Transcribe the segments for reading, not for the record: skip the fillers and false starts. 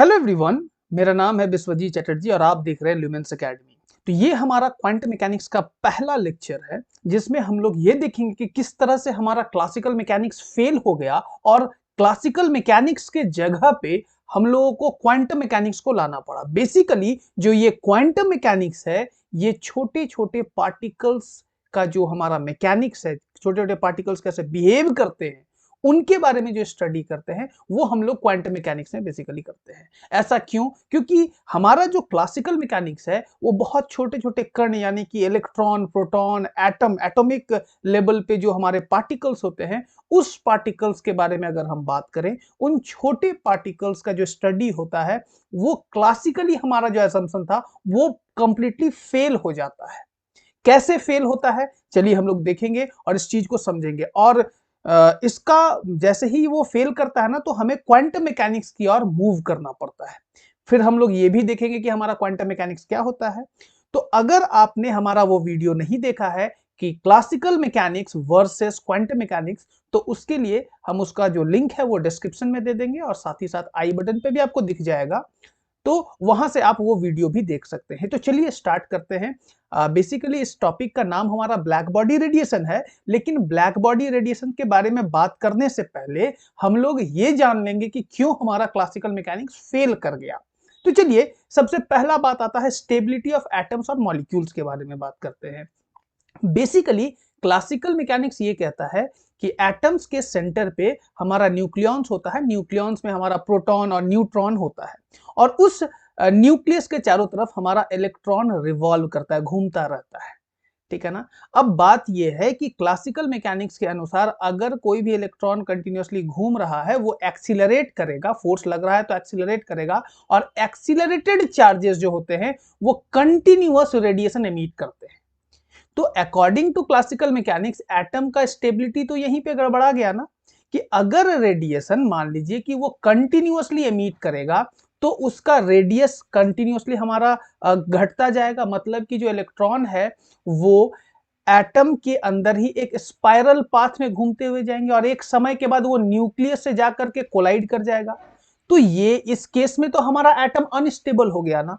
Hello everyone, मेरा नाम है बिस्वजीत चटर्जी और आप देख रहे हैं ल्यूमेंस एकेडमी। तो ये हमारा क्वांटम मैकेनिक्स का पहला लेक्चर है जिसमें हम लोग ये देखेंगे कि किस तरह से हमारा क्लासिकल मैकेनिक्स फेल हो गया और क्लासिकल मैकेनिक्स के जगह पे हम लोगों को क्वांटम मैकेनिक्स को लाना पड़ा। बेसिकली जो ये क्वांटम मैकेनिक्स है, ये छोटे छोटे पार्टिकल्स का जो हमारा मैकेनिक्स है, छोटे छोटे पार्टिकल्स कैसे बिहेव करते हैं उनके बारे में जो स्टडी करते हैं वो हम लोग क्वांटम मैकेनिक्स में बेसिकली करते हैं। ऐसा क्यों? क्योंकि हमारा जो क्लासिकल मैकेनिक्स है वो बहुत छोटे छोटे कण यानी कि electron, proton, atom, atomic level पे जो हमारे पार्टिकल्स होते हैं उस पार्टिकल्स के बारे में अगर हम बात करें, उन छोटे पार्टिकल्स का जो स्टडी होता है वो क्लासिकली हमारा जो असम्पशन था वो कंप्लीटली फेल हो जाता है। कैसे फेल होता है चलिए हम लोग देखेंगे और इस चीज को समझेंगे। और इसका जैसे ही वो फेल करता है ना तो हमें क्वांटम मैकेनिक्स की ओर मूव करना पड़ता है। फिर हम लोग ये भी देखेंगे कि हमारा क्वांटम मैकेनिक्स क्या होता है। तो अगर आपने हमारा वो वीडियो नहीं देखा है कि classical mechanics versus quantum mechanics, तो उसके लिए हम उसका जो लिंक है वो डिस्क्रिप्शन में दे देंगे और साथ ही साथ आई बटन पे भी आपको दिख जाएगा, तो वहां से आप वो वीडियो भी देख सकते हैं। तो चलिए स्टार्ट करते हैं। बेसिकली इस टॉपिक का नाम हमारा ब्लैक बॉडी रेडिएशन है, लेकिन ब्लैक बॉडी रेडिएशन के बारे में बात करने से पहले हम लोग ये जान लेंगे कि क्यों हमारा क्लासिकल मैकेनिक्स फेल कर गया। तो चलिए सबसे पहला बात आता है स्टेबिलिटी ऑफ एटम्स और मॉलिक्यूल्स के बारे में बात करते हैं। बेसिकली क्लासिकल मैकेनिक्स ये कहता है कि एटम्स के सेंटर पे हमारा न्यूक्लियॉन्स होता है, न्यूक्लियॉन्स में हमारा प्रोटॉन और न्यूट्रॉन होता है और उस न्यूक्लियस के चारों तरफ हमारा इलेक्ट्रॉन रिवॉल्व करता है, घूमता रहता है। ठीक है ना। अब बात यह है कि क्लासिकल मैकेनिक्स के अनुसार अगर कोई भी इलेक्ट्रॉन कंटिन्यूअसली घूम रहा है वो एक्सीलरेट करेगा, फोर्स लग रहा है तो एक्सीलरेट करेगा, और एक्सीलरेटेड चार्जेस जो होते हैं वो कंटिन्यूअस रेडिएशन एमिट करते हैं। तो according to classical mechanics atom का स्टेबिलिटी तो यहीं पे गड़बड़ा गया ना, कि अगर रेडिएशन मान लीजिए कि वो कंटिन्यूअसली एमिट करेगा तो उसका रेडियस कंटिन्यूअसली हमारा घटता जाएगा। मतलब कि जो इलेक्ट्रॉन है वो एटम के अंदर ही एक स्पाइरल पाथ में घूमते हुए जाएंगे और एक समय के बाद वो न्यूक्लियस से जाकर के कोलाइड कर जाएगा। तो ये इस केस में तो हमारा एटम अनस्टेबल हो गया ना।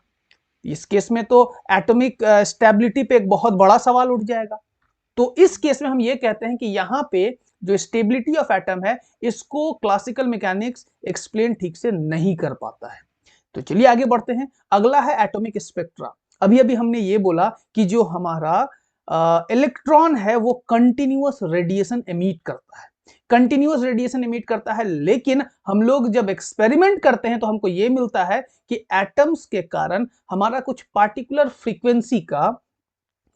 इस केस में तो एटॉमिक स्टेबिलिटी पे एक बहुत बड़ा सवाल उठ जाएगा। तो इस केस में हम ये कहते हैं कि यहां पे जो स्टेबिलिटी ऑफ एटम है इसको क्लासिकल मैकेनिक्स एक्सप्लेन ठीक से नहीं कर पाता है। तो चलिए आगे बढ़ते हैं। अगला है एटॉमिक स्पेक्ट्रा। अभी अभी हमने ये बोला कि जो हमारा इलेक्ट्रॉन है वो कंटिन्यूअस रेडिएशन एमिट करता है, कंटिन्यूअस रेडिएशन एमिट करता है, लेकिन हम लोग जब एक्सपेरिमेंट करते हैं तो हमको ये मिलता है कि एटम्स के कारण हमारा कुछ पार्टिकुलर फ्रीक्वेंसी का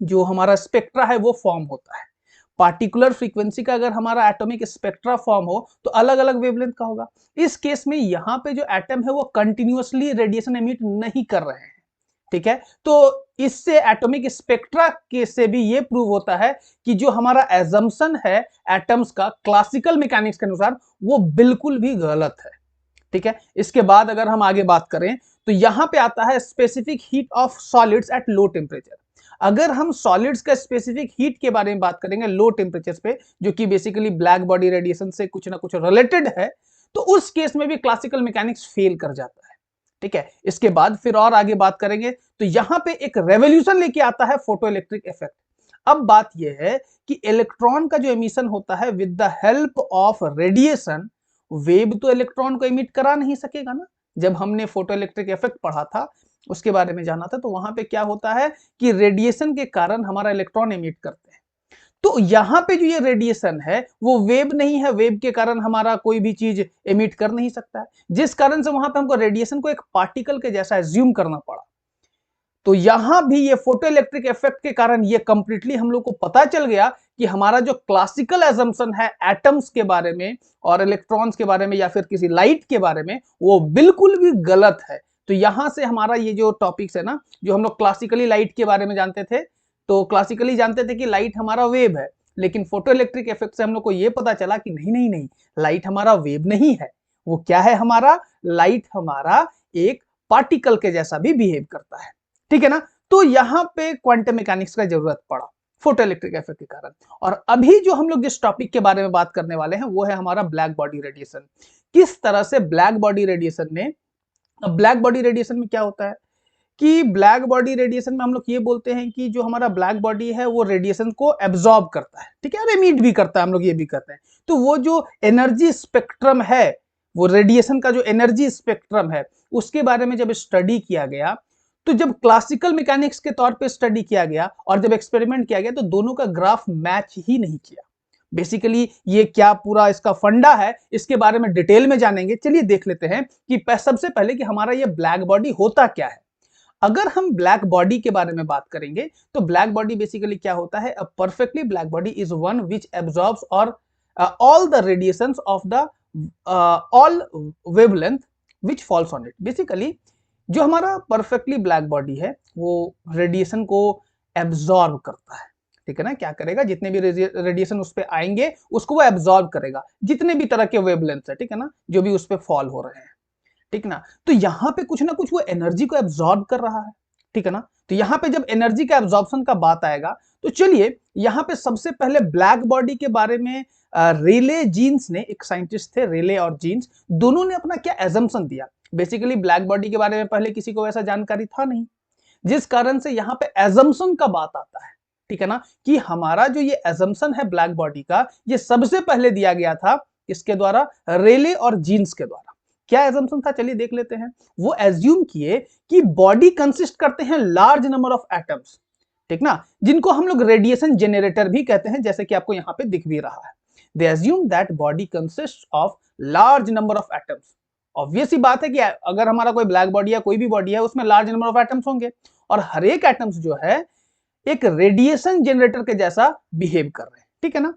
जो हमारा स्पेक्ट्रा है वो फॉर्म होता है। पार्टिकुलर फ्रीक्वेंसी का अगर हमारा एटॉमिक स्पेक्ट्रा फॉर्म हो तो अलग अलग वेवलेंथ का होगा। इस केस में यहां पे जो एटम है वो कंटिन्यूअसली रेडिएशन एमिट नहीं कर रहे हैं। ठीक है। तो इससे एटॉमिक स्पेक्ट्रा के से भी ये प्रूव होता है कि जो हमारा एजम्पशन है एटम्स का क्लासिकल मैकेनिक्स के अनुसार वो बिल्कुल भी गलत है। ठीक है। इसके बाद अगर हम आगे बात करें तो यहां पे आता है specific heat of solids at low temperature. अगर हम सॉलिड्स का स्पेसिफिक हीट के बारे में बात करेंगे लो टेम्परेचर पे, जो कि बेसिकली ब्लैक बॉडी रेडिएशन से कुछ ना कुछ रिलेटेड है, तो उस केस में भी क्लासिकल मैकेनिक्स फेल कर जाता है। ठीक है। इसके बाद फिर और आगे बात करेंगे तो यहां पे एक रेवोल्यूशन लेके आता है फोटो इलेक्ट्रिक इफेक्ट। अब बात यह है कि इलेक्ट्रॉन का जो एमिशन होता है with the help of radiation, wave तो इलेक्ट्रॉन को इमिट करा नहीं सकेगा ना। जब हमने फोटो इलेक्ट्रिक इफेक्ट पढ़ा था उसके बारे में जाना था, तो वहां पे क्या होता है कि रेडिएशन के कारण हमारा इलेक्ट्रॉन इमिट करते हैं। तो यहां पे जो ये रेडिएशन है वो वेव नहीं है, वेव के कारण हमारा कोई भी चीज इमिट कर नहीं सकता है, जिस कारण से वहां पे हमको रेडिएशन को एक पार्टिकल के जैसा एज्यूम करना पड़ा। तो यहां भी ये फोटो इलेक्ट्रिक इफेक्ट के कारण ये कंप्लीटली हम लोग को पता चल गया कि हमारा जो क्लासिकल एजम्पशन है एटम्स के बारे में और इलेक्ट्रॉन्स के बारे में या फिर किसी लाइट के बारे में वो बिल्कुल भी गलत है। तो यहां से हमारा ये जो टॉपिक्स है ना, जो हम लोग क्लासिकली लाइट के बारे में जानते थे, तो क्लासिकली जानते थे कि लाइट हमारा वेव है, लेकिन फोटो इलेक्ट्रिक इफेक्ट से हम लोग को ये पता चला कि नहीं नहीं नहीं, लाइट हमारा वेव नहीं है। वो क्या है हमारा? लाइट हमारा एक पार्टिकल के जैसा भी बिहेव करता है। ठीक है ना। तो यहां पे क्वांटम मैकेनिक्स का जरूरत पड़ा फोटो इलेक्ट्रिक इफेक्ट के कारण। और अभी जो हम लोग जिस टॉपिक के बारे में बात करने वाले हैं वो है हमारा ब्लैक बॉडी रेडिएशन। किस तरह से ब्लैक बॉडी रेडिएशन ने अब ब्लैक बॉडी रेडिएशन में क्या होता है कि ब्लैक बॉडी रेडिएशन में हम लोग ये बोलते हैं कि जो हमारा ब्लैक बॉडी है वो रेडिएशन को एब्जॉर्ब करता है, ठीक है, और एमिट भी करता है, हम लोग ये भी करते हैं। तो वो जो एनर्जी स्पेक्ट्रम है, वो रेडिएशन का जो एनर्जी स्पेक्ट्रम है, उसके बारे में जब स्टडी किया गया, तो जब क्लासिकल मैकेनिक्स के तौर पे स्टडी किया गया और जब एक्सपेरिमेंट किया गया, तो दोनों का ग्राफ मैच ही नहीं किया। बेसिकली ये क्या पूरा इसका फंडा है, इसके बारे में डिटेल में जानेंगे। चलिए देख लेते हैं कि सबसे पहले कि हमारा ये ब्लैक बॉडी होता क्या है। अगर हम ब्लैक बॉडी के बारे में बात करेंगे तो ब्लैक बॉडी बेसिकली क्या होता है, a perfectly black body is one which absorbs और all the radiations of the all wavelength which falls on it. Basically जो हमारा परफेक्टली ब्लैक बॉडी है वो रेडिएशन को एब्जॉर्ब करता है, ठीक है ना। क्या करेगा, जितने भी रेडिएशन उस पर आएंगे उसको वो एब्जॉर्ब करेगा, जितने भी तरह के वेवलेंथ है, ठीक है ना, जो भी उस पर फॉल हो रहे हैं, ठीक ना। तो यहां पे कुछ ना कुछ वो एनर्जी को एब्जॉर्ब कर रहा है, ठीक है ना। तो यहां पे जब एनर्जी का एब्जॉर्प्शन का बात आएगा, तो चलिए यहां पे सबसे पहले ब्लैक बॉडी के बारे में रेले जीन्स ने, एक साइंटिस्ट थे रेले और जीन्स, दोनों ने अपना क्या एजम्पशन दिया। बेसिकली ब्लैक बॉडी के बारे में पहले किसी को वैसा जानकारी था नहीं, जिस कारण से यहां पे एजम्पशन का बात आता है, ठीक है ना, कि हमारा जो ये एजम्पशन है ब्लैक बॉडी का, ये सबसे पहले दिया गया था किसके द्वारा, रेले और जीन्स के द्वारा। क्या एजम्पशन था, चलिए देख लेते हैं। वो एज्यूम किए कि बॉडी कंसिस्ट करते हैं लार्ज नंबर ऑफ एटम्स, ठीक ना, जिनको हम लोग रेडिएशन जनरेटर भी कहते हैं, जैसे कि आपको यहां पे दिख भी रहा है। They assume that body consist of large number of atoms. Obvious ही बात है कि अगर हमारा कोई ब्लैक बॉडी है, कोई भी बॉडी है, उसमें लार्ज नंबर ऑफ एटम्स होंगे, और हर एक एटम्स जो है एक रेडिएशन जनरेटर के जैसा बिहेव कर रहे हैं, ठीक है ना।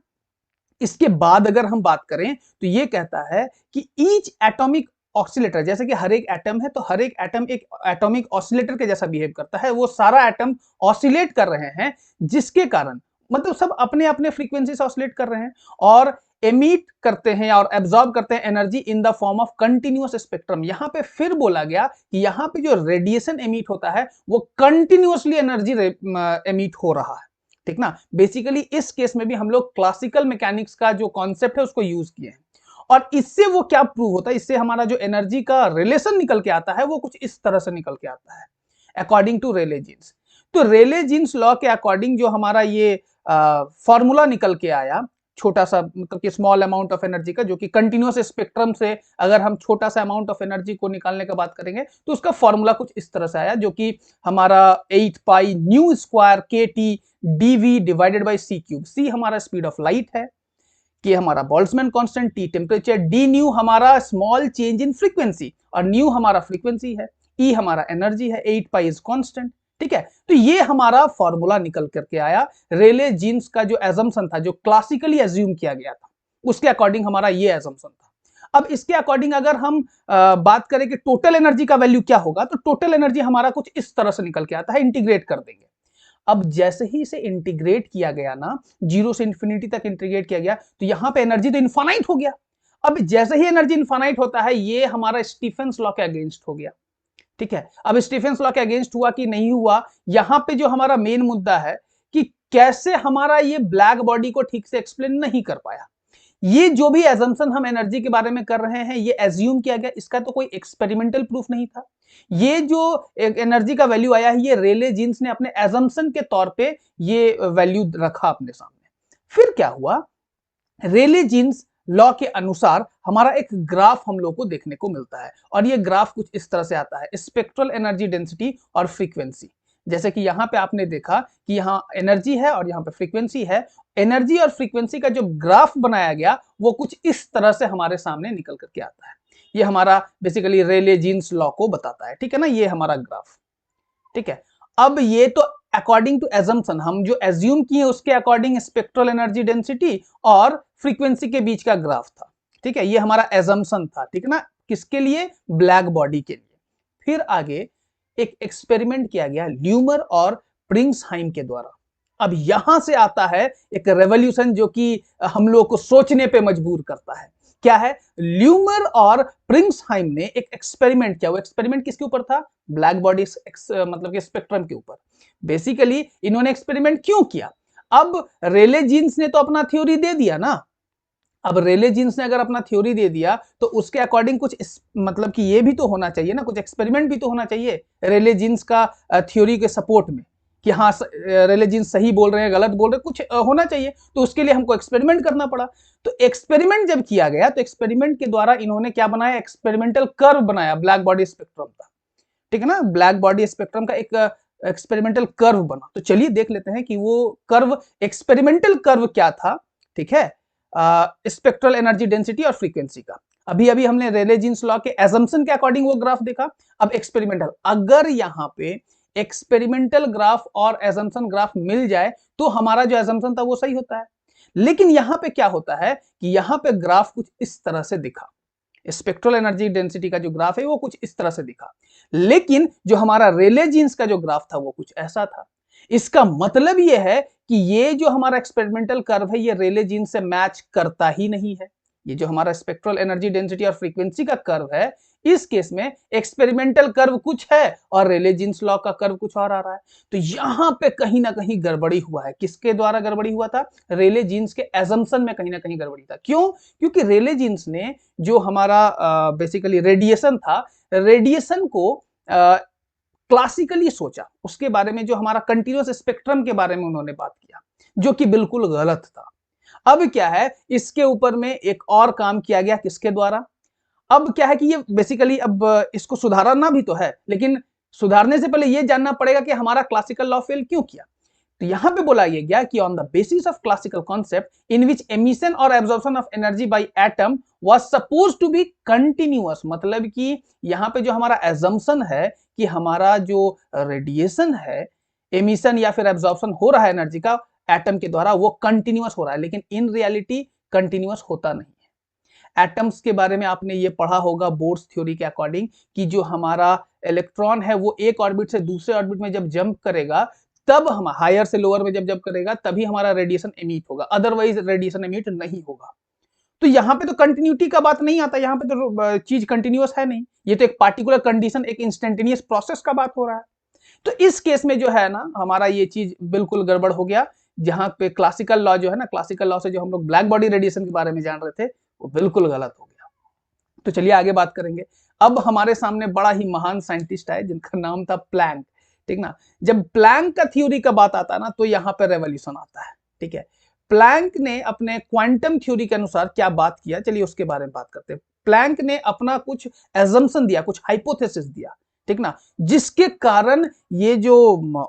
इसके बाद अगर हम बात करें तो ये कहता है कि ईच एटॉमिक ऑक्सीलेटर, जैसे कि हर एक एटम है तो हर एक एटम एक एटॉमिक ऑसिलेटर के जैसा बिहेव करता है, वो सारा एटम ऑसिलेट कर रहे हैं, जिसके कारण मतलब सब अपने अपने फ्रीक्वेंसी से ऑसिलेट कर रहे हैं और एमिट करते हैं और एब्जॉर्ब करते हैं energy in the form of continuous spectrum. यहां पे फिर बोला गया कि यहां पे जो रेडिएशन एमिट होता है वो कंटिन्यूअसली एनर्जी एमिट हो रहा है, ठीक ना। बेसिकली इस केस में भी हम लोग क्लासिकल मैकेनिक्स का जो कॉन्सेप्ट है उसको यूज किए हैं, और इससे वो क्या प्रूव होता है, इससे हमारा जो एनर्जी का रिलेशन निकल के आता है वो कुछ इस तरह से निकल के आता है, अकॉर्डिंग टू रेले जीन्स। तो रेले जीन्स लॉ के अकॉर्डिंग जो हमारा ये फॉर्मूला निकल के आया, छोटा सा मतलब कि स्मॉल अमाउंट ऑफ एनर्जी का, जो कि कंटिन्यूअस स्पेक्ट्रम से अगर हम छोटा सा अमाउंट ऑफ एनर्जी को निकालने का बात करेंगे तो उसका फॉर्मूला कुछ इस तरह से आया, जो कि हमारा 8 पाई न्यू स्क्वायर के T dv divided by c cube. C हमारा स्पीड ऑफ लाइट है, कि हमारा Boltzmann constant, T temperature, d nu हमारा स्मॉल चेंज इन फ्रीक्वेंसी और न्यू हमारा फ्रीक्वेंसी है, ई हमारा एनर्जी है, 8 पाई इज कांस्टेंट, ठीक है। तो ये हमारा फॉर्मूला निकल करके आया। रेले जीन्स का जो एजम्पशन था, जो क्लासिकली एज्यूम किया गया था, उसके अकॉर्डिंग हमारा ये एजम्पशन था। अब इसके अकॉर्डिंग अगर हम बात करें कि टोटल एनर्जी का वैल्यू क्या होगा, तो टोटल एनर्जी हमारा कुछ इस तरह से निकल के आता है, इंटीग्रेट कर देंगे। अब जैसे ही इसे इंटीग्रेट किया गया ना, जीरो से इंफिनिटी तक इंटीग्रेट किया गया, तो यहां पे एनर्जी तो इनफाइनाइट हो गया। अब जैसे ही एनर्जी इनफाइनाइट होता है, ये हमारा स्टीफेंस लॉ के अगेंस्ट हो गया, ठीक है। अब स्टीफेंस लॉ के अगेंस्ट हुआ कि नहीं हुआ, यहां पे जो हमारा मेन मुद्दा है कि कैसे हमारा ये ब्लैक बॉडी को ठीक से एक्सप्लेन नहीं कर पाया। ये जो भी एजम्पशन हम एनर्जी के बारे में कर रहे हैं, ये एज्यूम किया गया, इसका तो कोई एक्सपेरिमेंटल प्रूफ नहीं था। ये जो एनर्जी का वैल्यू आया है, ये रेले जीन्स ने अपने एजम्पशन के तौर पे ये वैल्यू रखा अपने सामने। फिर क्या हुआ, रेले जीन्स लॉ के अनुसार हमारा एक ग्राफ हम लोग को देखने को मिलता है, और ये ग्राफ कुछ इस तरह से आता है, स्पेक्ट्रल एनर्जी डेंसिटी और फ्रीक्वेंसी। जैसे कि यहां पे आपने देखा कि यहां एनर्जी है और यहां पे फ्रीक्वेंसी है। एनर्जी और फ्रीक्वेंसी का जो ग्राफ बनाया गया वो कुछ इस तरह से हमारे सामने निकल करके आता है। ये हमारा बेसिकली रेले जीन्स लॉ को बताता है, ठीक है ना, ये हमारा ग्राफ, ठीक है। अब ये तो अकॉर्डिंग टू एजम्पशन, हम जो एज्यूम किए उसके अकॉर्डिंग स्पेक्ट्रल एनर्जी डेंसिटी और फ्रीक्वेंसी के बीच का ग्राफ था, ठीक है। ये हमारा एजम्पशन था, ठीक है ना, किसके लिए, ब्लैक बॉडी के लिए। फिर आगे एक एक्सपेरिमेंट किया गया ल्यूमर और प्रिंग्सहाइम के द्वारा। अब यहां से आता है एक रेवोल्यूशन जो कि हम लोग को सोचने पे मजबूर करता है। क्या है, ल्यूमर और प्रिंग्सहाइम ने एक एक्सपेरिमेंट किया। वो एक्सपेरिमेंट किसके ऊपर था, ब्लैक बॉडी मतलब के स्पेक्ट्रम के ऊपर। बेसिकली इन्होंने एक्सपेरिमेंट क्यों किया, अब रेले जीन्स ने तो अपना थ्योरी दे दिया ना, अब रेले जीन्स ने अगर अपना थ्योरी दे दिया तो उसके अकॉर्डिंग कुछ मतलब कि ये भी तो होना चाहिए ना, कुछ एक्सपेरिमेंट भी तो होना चाहिए रेले जीन्स का थ्योरी के सपोर्ट में कि हाँ रेले जीन्स सही बोल रहे हैं गलत बोल रहे हैं, कुछ होना चाहिए। तो उसके लिए हमको एक्सपेरिमेंट करना पड़ा। तो एक्सपेरिमेंट जब किया गया तो एक्सपेरिमेंट के द्वारा इन्होंने क्या बनाया, एक्सपेरिमेंटल कर्व बनाया ब्लैक बॉडी स्पेक्ट्रम का, ठीक है ना, ब्लैक बॉडी स्पेक्ट्रम का एक एक्सपेरिमेंटल कर्व बना। तो चलिए देख लेते हैं कि वो कर्व, एक्सपेरिमेंटल कर्व क्या था, ठीक है, स्पेक्ट्रल एनर्जी डेंसिटी और फ्रीक्वेंसी का। अभी अभी हमने रेले जीन्स लॉ के एजम्पशन के अकॉर्डिंग वो ग्राफ देखा। अब एक्सपेरिमेंटल, अगर यहां पे एक्सपेरिमेंटल ग्राफ और एजम्पशन ग्राफ मिल जाए तो हमारा जो एजम्पशन था वो सही होता है। लेकिन यहां पे क्या होता है कि यहां पे ग्राफ कुछ इस तरह से दिखा, स्पेक्ट्रल एनर्जी डेंसिटी का जो ग्राफ है वो कुछ इस तरह से दिखा, लेकिन जो हमारा रेले जीन्स का जो ग्राफ था वो कुछ ऐसा था। इसका मतलब ये है कि ये जो हमारा एक्सपेरिमेंटल कर्व है ये रेले जीन्स से मैच करता ही नहीं है। ये जो हमारा स्पेक्ट्रल एनर्जी डेंसिटी और फ्रीक्वेंसी का कर्व है, इस केस में एक्सपेरिमेंटल कर्व कुछ है और रेले जीन्स लॉ का कर्व कुछ और आ रहा है। तो यहां पे कहीं ना कहीं गड़बड़ी हुआ है। किसके द्वारा गड़बड़ी हुआ था? रेले जीन्स के एजम्पशन में कहीं ना कहीं गड़बड़ी था। क्यों? क्योंकि रेले जीन्स ने जो हमारा बेसिकली रेडिएशन था, रेडिएशन को क्लासिकली सोचा, उसके बारे में, जो हमारा कंटिन्यूअस स्पेक्ट्रम के बारे में उन्होंने बात किया, जो कि बिल्कुल गलत था। अब क्या है, इसके ऊपर में एक और काम किया गया, किसके द्वारा? अब क्या है कि ये बेसिकली अब इसको सुधारना भी तो है, लेकिन सुधारने से पहले ये जानना पड़ेगा कि हमारा क्लासिकल लॉ फेल क्यों किया। तो यहां पे बोला गया कि on the basis of classical concept in which emission और absorption of energy by atom was suppose to be continuous, मतलब कि यहां पे जो हमारा एजम्पशन है कि हमारा जो रेडिएशन है, एमिशन या फिर एब्जॉर्प्शन हो रहा है एनर्जी का एटम के द्वारा, वो कंटिन्यूअस हो रहा है, लेकिन इन रियलिटी कंटिन्यूअस होता नहीं है। एटम्स के बारे में आपने ये पढ़ा होगा बोर्स थ्योरी के अकॉर्डिंग कि जो हमारा इलेक्ट्रॉन है वो एक ऑर्बिट से दूसरे ऑर्बिट में जब जंप करेगा, तब हम हायर से लोअर में जब जंप करेगा तभी हमारा रेडिएशन एमिट होगा, अदरवाइज रेडिएशन एमिट नहीं होगा। तो यहां पे तो कंटिन्यूटी का बात नहीं आता, यहां पे तो चीज कंटिन्यूअस है नहीं, ये तो एक पार्टिकुलर कंडीशन, एक इंस्टेंटेनियस प्रोसेस का बात हो रहा है। तो इस केस में जो है ना, हमारा ये चीज बिल्कुल गड़बड़ हो गया। जहां पे क्लासिकल लॉ जो है ना, क्लासिकल लॉ से जो हम लोग ब्लैक बॉडी रेडिएशन के बारे में जान रहे थे, वो बिल्कुल गलत हो गया। तो चलिए आगे बात करेंगे। अब हमारे सामने बड़ा ही महान साइंटिस्ट आए जिनका नाम था प्लैंक, ठीक ना। जब प्लैंक का थ्योरी का बात आता है ना, तो यहां पर रेवोल्यूशन आता है, ठीक है। प्लैंक ने अपने क्वांटम थ्योरी के अनुसार क्या बात किया, चलिए उसके बारे में बात करते हैं। प्लैंक ने अपना कुछ एजम्पशन दिया, कुछ हाइपोथेसिस दिया, ठीक ना, जिसके कारण ये जो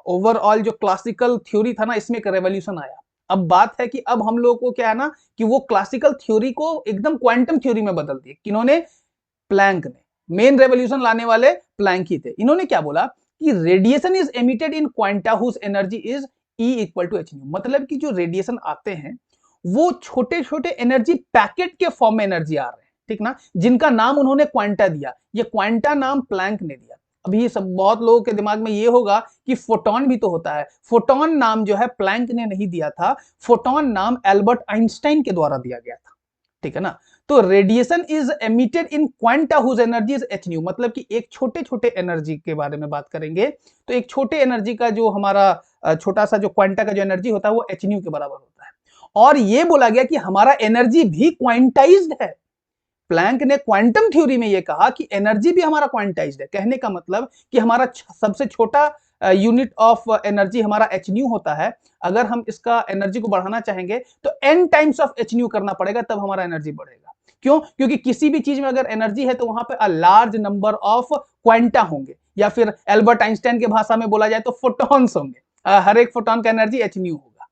ओवरऑल जो क्लासिकल थ्योरी था ना, इसमें एक रेवोल्यूशन आया। अब बात है कि अब हम लोगों को क्या है ना कि वो क्लासिकल थ्योरी को एकदम क्वांटम थ्योरी में बदल दिया। किन्होंने? प्लैंक ने। मेन रेवोल्यूशन लाने वाले प्लैंक ही थे। इन्होंने क्या बोला कि radiation is emitted in quanta whose energy is E equal to H nu, मतलब कि जो रेडिएशन आते हैं वो छोटे छोटे एनर्जी पैकेट के फॉर्म में एनर्जी आ रहे हैं, ठीक ना, जिनका नाम उन्होंने क्वांटा दिया। ये क्वांटा नाम प्लैंक ने दिया। अभी ये सब बहुत लोगों के दिमाग में ये होगा कि फोटोन भी तो होता है। फोटोन नाम जो है प्लैंक ने नहीं दिया था, फोटोन नाम एल्बर्ट आइंस्टाइन के द्वारा दिया गया था, ठीक है ना। तो radiation is emitted in quanta whose energy is H nu, मतलब कि एक छोटे छोटे एनर्जी के बारे में बात करेंगे तो एक छोटे एनर्जी का जो हमारा छोटा सा जो क्वांटा का जो एनर्जी होता है वो एच न्यू के बराबर होता है। और ये बोला गया कि हमारा एनर्जी भी क्वांटाइज्ड है। प्लैंक ने क्वांटम थ्योरी में यह कहा कि एनर्जी भी हमारा क्वांटाइज्ड है। कहने का मतलब कि हमारा सबसे छोटा यूनिट ऑफ एनर्जी हमारा एच न्यू होता है। अगर हम इसका एनर्जी को बढ़ाना चाहेंगे तो n times of h new करना पड़ेगा, तब हमारा एनर्जी बढ़ेगा। क्यों? क्योंकि किसी भी चीज में अगर एनर्जी है तो वहां पे a large number of quanta होंगे, या फिर एल्बर्ट आइंस्टाइन के भाषा में बोला जाए तो फोटॉन्स होंगे। हर एक फोटॉन का एनर्जी एच न्यू होगा,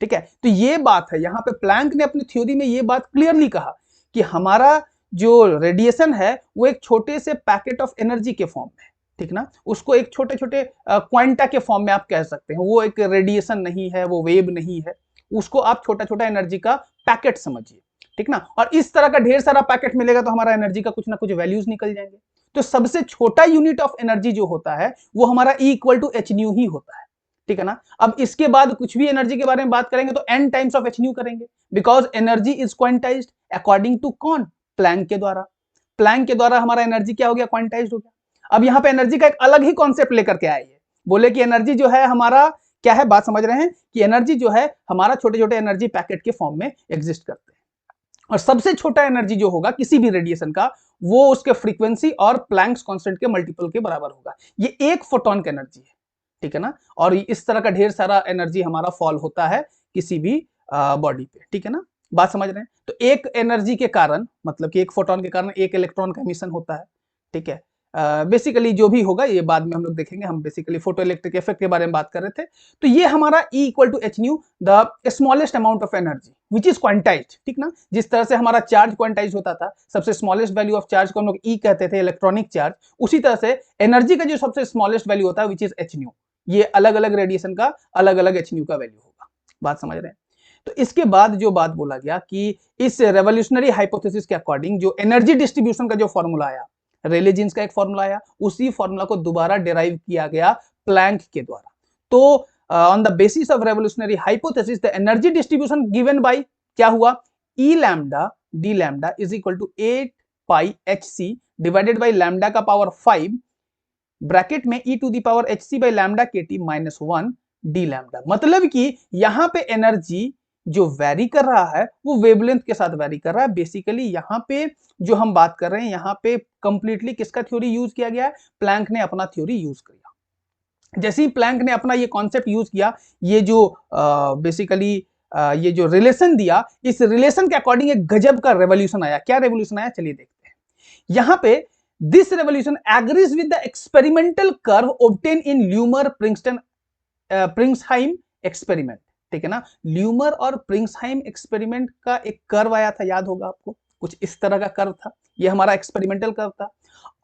ठीक है। तो ये बात है, यहां पे प्लैंक ने अपनी थ्योरी में ये बात क्लियरली कहा कि हमारा जो रेडिएशन है वो एक छोटे से पैकेट ऑफ एनर्जी के फॉर्म में, ठीक ना, उसको एक छोटे छोटे क्वांटा के फॉर्म में आप कह सकते हैं। वो एक रेडिएशन नहीं है, वो वेव नहीं है, उसको आप छोटा छोटा एनर्जी का पैकेट समझिए, ठीक ना। और इस तरह का ढेर सारा पैकेट मिलेगा तो हमारा एनर्जी का कुछ ना कुछ वैल्यूज निकल जाएंगे। तो सबसे छोटा यूनिट ऑफ एनर्जी जो होता है वो हमारा E equal to H nu ही होता है, ठीक है ना। अब इसके बाद कुछ भी एनर्जी के बारे में बात करेंगे तो n times of h nu करेंगे, because energy is quantized according to कौन? प्लैंक के द्वारा। प्लैंक के द्वारा हमारा एनर्जी क्या हो गया? क्वांटाइज्ड हो गया। अब यहां पे एनर्जी का एक अलग ही कॉन्सेप्ट लेकर के आए, बोले कि एनर्जी जो है हमारा क्या है, बात समझ रहे हैं कि एनर्जी जो है हमारा छोटे छोटे एनर्जी पैकेट के फॉर्म में एग्जिस्ट करते हैं। और सबसे छोटा एनर्जी जो होगा किसी भी रेडिएशन का, वो उसके फ्रीक्वेंसी और प्लैंक्स कांस्टेंट के मल्टीपल के बराबर होगा। ये एक फोटोन की एनर्जी है, ठीक है ना। और इस तरह का ढेर सारा एनर्जी हमारा फॉल होता है किसी भी बॉडी पे, ठीक है ना। बात समझ रहे हैं। तो एक एनर्जी के कारण, मतलब कि एक फोटोन के कारण एक इलेक्ट्रॉन का एमिशन होता है, ठीक है। बेसिकली जो भी होगा ये बाद में हम लोग देखेंगे, हम बेसिकली फोटो इलेक्ट्रिक इफेक्ट के बारे में बात कर रहे थे। तो ये हमारा E equal to H nu, the smallest amount of energy which is quantised, ठीक ना। जिस तरह से हमारा चार्ज क्वांटाइज होता था, सबसे स्मॉलेस्ट वैल्यू ऑफ चार्ज को हम लोग E कहते थे, इलेक्ट्रॉनिक चार्ज, उसी तरह से एनर्जी का जो सबसे स्मॉलेस्ट वैल्यू होता है विच इज एच न्यू। ये अलग अलग रेडिएशन का अलग अलग एच न्यू का वैल्यू होगा। बात समझ रहे हैं। तो इसके बाद जो बात बोला गया कि इस रेवोल्यूशनरी हाइपोथेसिस के अकॉर्डिंग जो एनर्जी डिस्ट्रीब्यूशन का जो फॉर्मूला आया, रेले जीन्स का एक फॉर्मूला आया, उसी फॉर्मूला को दोबारा डिराइव किया गया प्लैंक के द्वारा। तो on the basis of revolutionary hypothesis the energy distribution given by क्या हुआ, E lambda d lambda is equal to 8 pi h c divided by lambda का पावर 5 ब्रैकेट में e to the power h c by lambda k T minus 1 d lambda. मतलब कि यहां पे energy जो very कर रहा है वो वेवलेंथ के साथ वेरी कर रहा है। बेसिकली यहां पे जो हम बात कर रहे हैं, यहां पे कंप्लीटली किसका थ्योरी यूज किया गया है, प्लैंक ने अपना थ्योरी यूज किया। जैसे ही प्लैंक ने अपना ये कॉन्सेप्ट यूज किया, ये जो बेसिकली ये जो रिलेशन दिया, इस रिलेशन के अकॉर्डिंग एक गजब का रेवोल्यूशन आया। क्या रेवोल्यूशन आया, चलिए देखते हैं। यहां पे this revolution agrees with the experimental curve obtain in Lummer Pringsheim experiment, ठीक है ना। ल्यूमर और प्रिंग्सहाइम एक्सपेरिमेंट का एक कर्व आया था, याद होगा आपको, कुछ इस तरह का कर्व था। ये हमारा एक्सपेरिमेंटल कर्व था।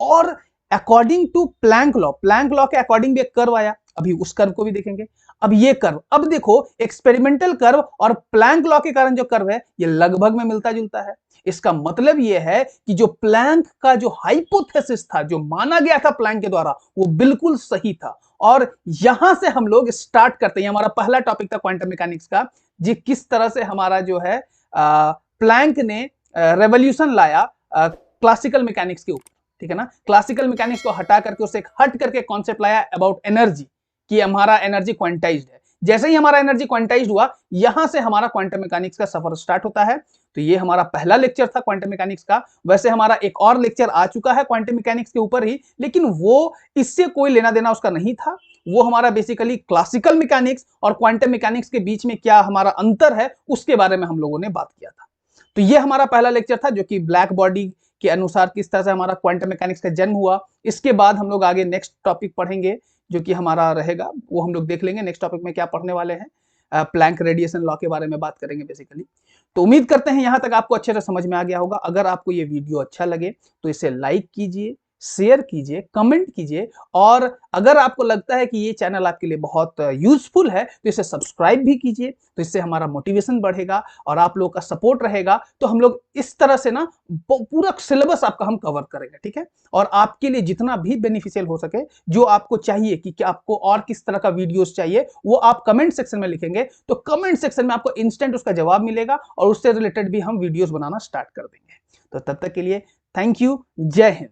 और अकॉर्डिंग टू प्लैंक लॉ के अकॉर्डिंग भी एक कर्व आया, अभी उस कर्व को भी देखेंगे। अब ये कर्व, अब देखो एक्सपेरिमेंटल कर्व और प्लैंक लॉ के कारण जो कर्व है ये लगभग में मिलता जुलता है। इसका मतलब यह है कि जो प्लैंक का जो हाइपोथेसिस था, जो माना गया था प्लैंक के द्वारा, वो बिल्कुल सही था। और यहां से हम लोग स्टार्ट करते हैं, हमारा पहला टॉपिक था क्वांटम मैकेनिक्स का, जी किस तरह से हमारा जो है प्लैंक ने रेवोल्यूशन लाया क्लासिकल मैकेनिक्स के ऊपर, ठीक है ना। क्लासिकल मैकेनिक्स को हटा करके उसे हट करके कॉन्सेप्ट लाया अबाउट एनर्जी, कि हमारा एनर्जी क्वांटाइज्ड है। जैसे ही हमारा एनर्जी क्वांटाइज्ड हुआ, यहां से हमारा क्वांटम मैकेनिक्स का सफर स्टार्ट होता है। तो ये हमारा पहला लेक्चर था क्वांटम मैकेनिक्स का। वैसे हमारा एक और लेक्चर आ चुका है क्वांटम मैकेनिक्स के ऊपर ही, लेकिन वो इससे कोई लेना देना उसका नहीं था। वो हमारा बेसिकली क्लासिकल मैकेनिक्स और क्वांटम मैकेनिक्स के बीच में क्या हमारा अंतर है, उसके बारे में हम लोगों ने बात किया था। तो ये हमारा पहला लेक्चर था, जो कि ब्लैक बॉडी के अनुसार किस तरह से हमारा क्वांटम मैकेनिक्स का जन्म हुआ। इसके बाद हम लोग आगे नेक्स्ट टॉपिक पढ़ेंगे, जो कि हमारा रहेगा, वो हम लोग देख लेंगे नेक्स्ट टॉपिक में क्या पढ़ने वाले हैं। प्लैंक रेडिएशन लॉ के बारे में बात करेंगे बेसिकली। तो उम्मीद करते हैं यहां तक आपको अच्छे से समझ में आ गया होगा। अगर आपको ये वीडियो अच्छा लगे तो इसे लाइक कीजिए, शेयर कीजिए, कमेंट कीजिए, और अगर आपको लगता है कि ये चैनल आपके लिए बहुत यूजफुल है तो इसे सब्सक्राइब भी कीजिए। तो इससे हमारा मोटिवेशन बढ़ेगा और आप लोगों का सपोर्ट रहेगा, तो हम लोग इस तरह से ना पूरा सिलेबस आपका हम कवर करेंगे, ठीक है। और आपके लिए जितना भी बेनिफिशियल हो सके, जो आपको चाहिए कि आपको और किस तरह का वीडियोस चाहिए, वो आप कमेंट सेक्शन में लिखेंगे, तो कमेंट सेक्शन में आपको इंस्टेंट उसका जवाब मिलेगा और उससे रिलेटेड भी हम वीडियोस बनाना स्टार्ट कर देंगे। तो तब तक के लिए थैंक यू, जय हिंद।